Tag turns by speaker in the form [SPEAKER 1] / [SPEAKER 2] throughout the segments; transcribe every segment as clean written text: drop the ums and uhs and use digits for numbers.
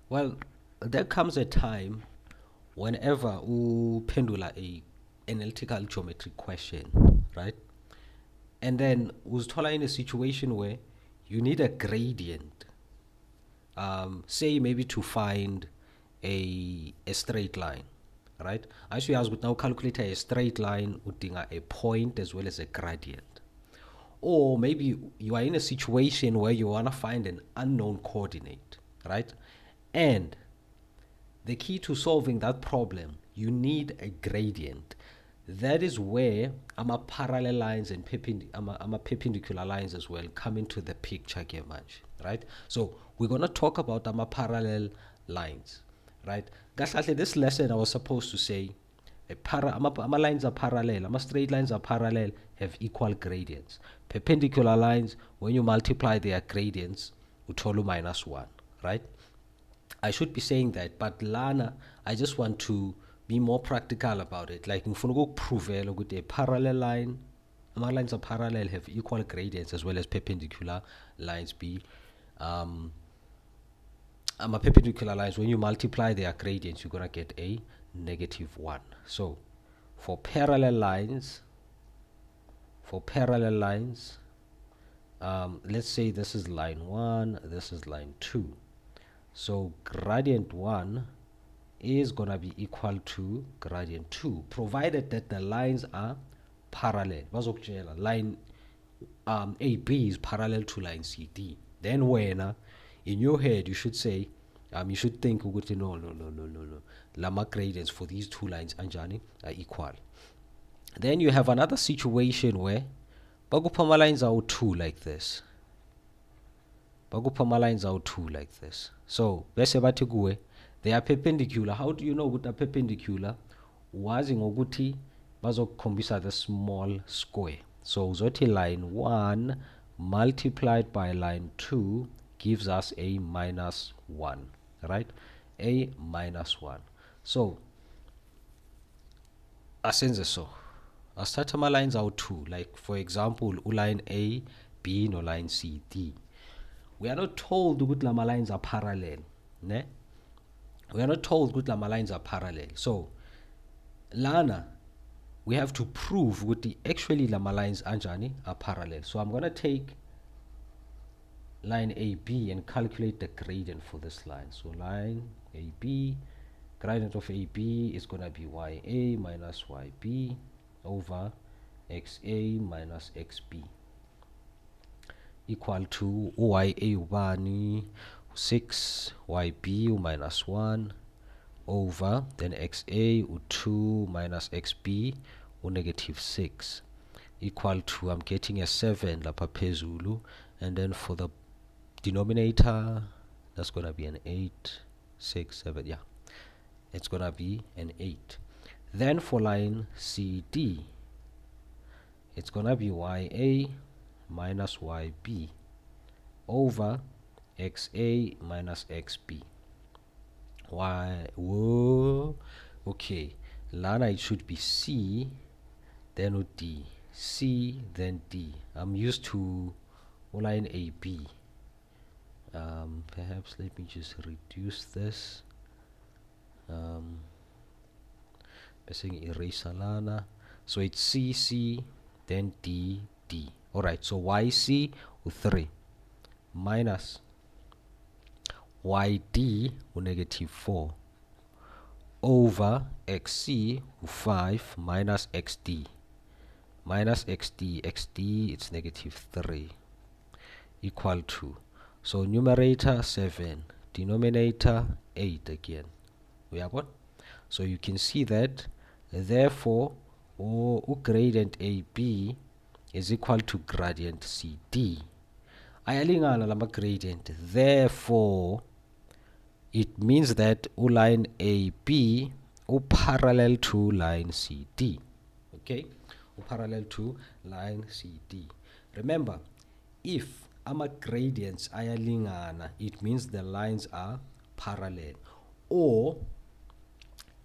[SPEAKER 1] Well, there comes a time whenever you pendula a analytical geometric question, right? And then uzithola in a situation where you need a gradient, say maybe to find a straight line, right? As we would now calculate a straight line, udinga a point as well as a gradient. Or maybe you are in a situation where you want to find an unknown coordinate, right? And the key to solving that problem, you need a gradient. That is where parallel lines and perpendicular lines as well come into the picture here, right? So we're gonna talk about parallel lines, right? Kahle, this lesson I was supposed to say lines are parallel, straight lines are parallel, have equal gradients. Perpendicular lines, when you multiply their gradients, utolu minus one, right? I should be saying that, but Lana, I just want to be more practical about it. Like, ngifuna ukukuprovela ukuthi a parallel line, lines are parallel, have equal gradients as well as perpendicular lines be. Perpendicular lines, when you multiply their gradients, you're gonna get a negative one. So, for parallel lines, let's say this is line 1, this is line 2. So gradient 1 is going to be equal to gradient 2, provided that the lines are parallel. Line AB is parallel to line CD. Then when in your head you should say, you should think, no. Lama gradients for these two lines anjani are equal. Then you have another situation where bagupama lines are 2 like this. Bagupama lines are 2 like this. So bese bathi kuwe they are perpendicular. How do you know ukuthi are perpendicular? Wazi ngokuthi bazokukhombisa the small square. So uzothi line 1 multiplied by line 2 gives us a minus 1, right? A minus 1. So asenze so. Asithatha ama lines awu 2, like for example line A, B no line C, D. We are not told ukuthi lama lines are parallel, ne? We are not told ukuthi lama lines are parallel. So lana we have to prove ukuthi actually lama lines anjani are parallel. So I'm going to take line AB and calculate the gradient for this line. So line AB, gradient of AB is going to be YA minus YB over XA minus XB equal to YA ubani 6, YB minus 1 over then XA u2 minus XB negative 6 equal to, I'm getting a 7 lapha phezulu, and then for the denominator that's gonna be an 8, 6, 7, yeah, it's gonna be an 8. Then for line CD it's gonna be YA minus YB over XA minus XB. Whoa, okay, lana it should be C, then D, C, then D. I'm used to line AB. Perhaps let me just reduce this. Pressing eraser lana. So it's C, C, then D, D. Alright, so YC with 3 minus YD with negative 4 over XC with 5 minus XD. Minus XD, XD it's negative 3 equal to, so numerator 7, denominator 8 again. We have what? So you can see that therefore gradient AB is equal to gradient CD. Ayalingana lama gradient. Therefore, it means that line AB parallel to line CD. Okay, parallel to line CD. Remember, if ama gradients ayalingana, it means the lines are parallel. Or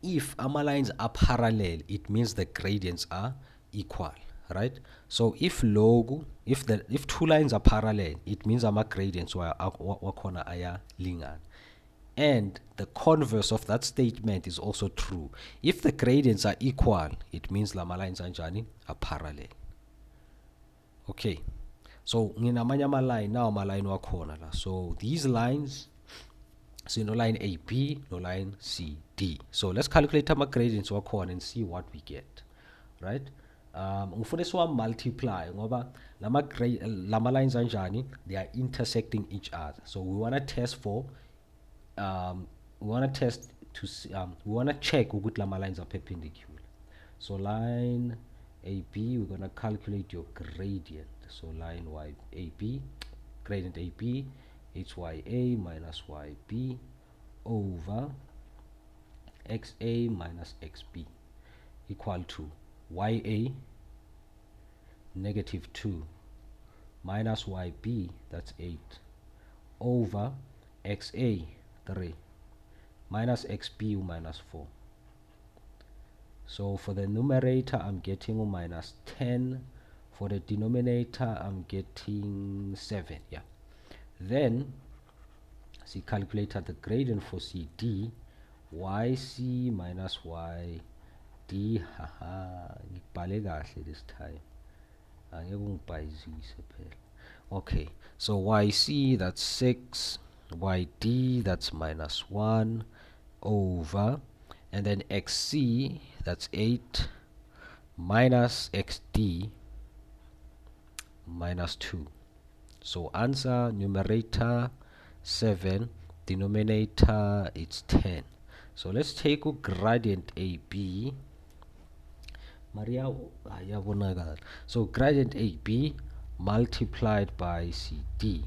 [SPEAKER 1] if ama lines are parallel, it means the gradients are equal, right? So if two lines are parallel, it means ama gradients wakhona ayalingana. and the converse of that statement is also true. If the gradients are equal, it means lama lines anjani are parallel. Okay, so nginamanye ama-line nawo ama-line wakhona la. So these lines, so no line AB, no line CD. So let's calculate our gradients wakhona and see what we get, right? Ngifuna siwa-multiply ngoba lama lines anjani, they are intersecting each other. So we want to test for we want to test to see, we want to check ukuthi lama lines are perpendicular. So line AB, we're going to calculate your gradient. So line AB, gradient AB, HYA minus YB over XA minus XB equal to YA negative 2 minus YB, that's 8, over XA 3 minus XB minus 4. So for the numerator I'm getting minus 10, for the denominator I'm getting 7. Yeah, then see calculator the gradient for CD, YC minus YD. Haha, ngibhale kahle this time, angeke ungibhayizise phela. Okay, so YC that's 6, YD that's minus 1 over, and then XC that's 8 minus XD minus 2. So answer numerator 7, denominator it's 10. So let's take a gradient AB. Maria, so gradient AB multiplied by CD.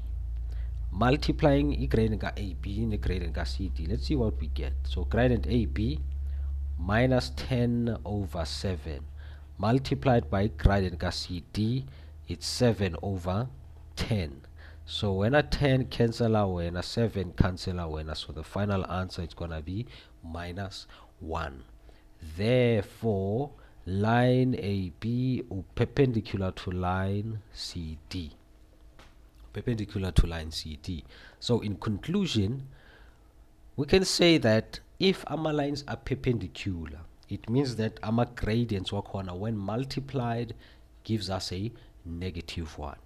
[SPEAKER 1] Multiplying gradient AB and gradient CD. Let's see what we get. So gradient AB minus 10 over 7 multiplied by gradient CD, it's 7 over 10. So when a 10 cancel out, when a 7 cancel out, so the final answer is gonna be minus 1. Therefore line AB perpendicular to line CD, perpendicular to line CD. So in conclusion, we can say that if our lines are perpendicular, it means that our gradients wakhona when multiplied gives us a negative 1.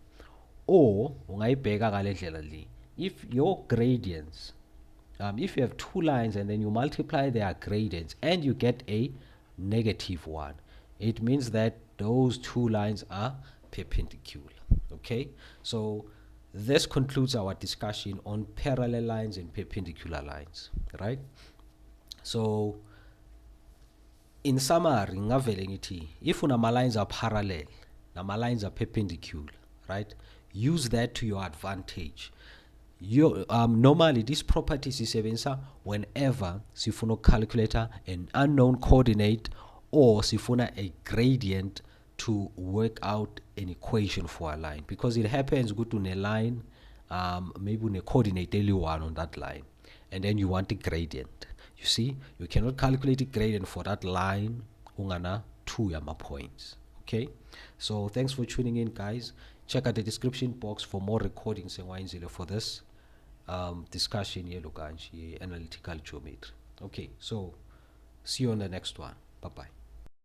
[SPEAKER 1] Or ungayibheka ngale ndlela le, if your gradients, if you have two lines and then you multiply their gradients and you get a negative 1, it means that those two lines are perpendicular. Okay, so this concludes our discussion on parallel lines and perpendicular lines, right? So in summary, if my lines are parallel, my lines are perpendicular, right? Use that to your advantage. Normally this property is whenever sifuna calculator an unknown coordinate or sifuna a gradient to work out an equation for a line, because it happens good on a line, maybe on a coordinate one on that line, and then you want a gradient. You see, you cannot calculate a gradient for that line ungana 2 yama points. Okay, so thanks for tuning in, guys. Check out the description box for more recordings and for this discussion here, analytical geometry. Okay, so see you on the next one. Bye bye.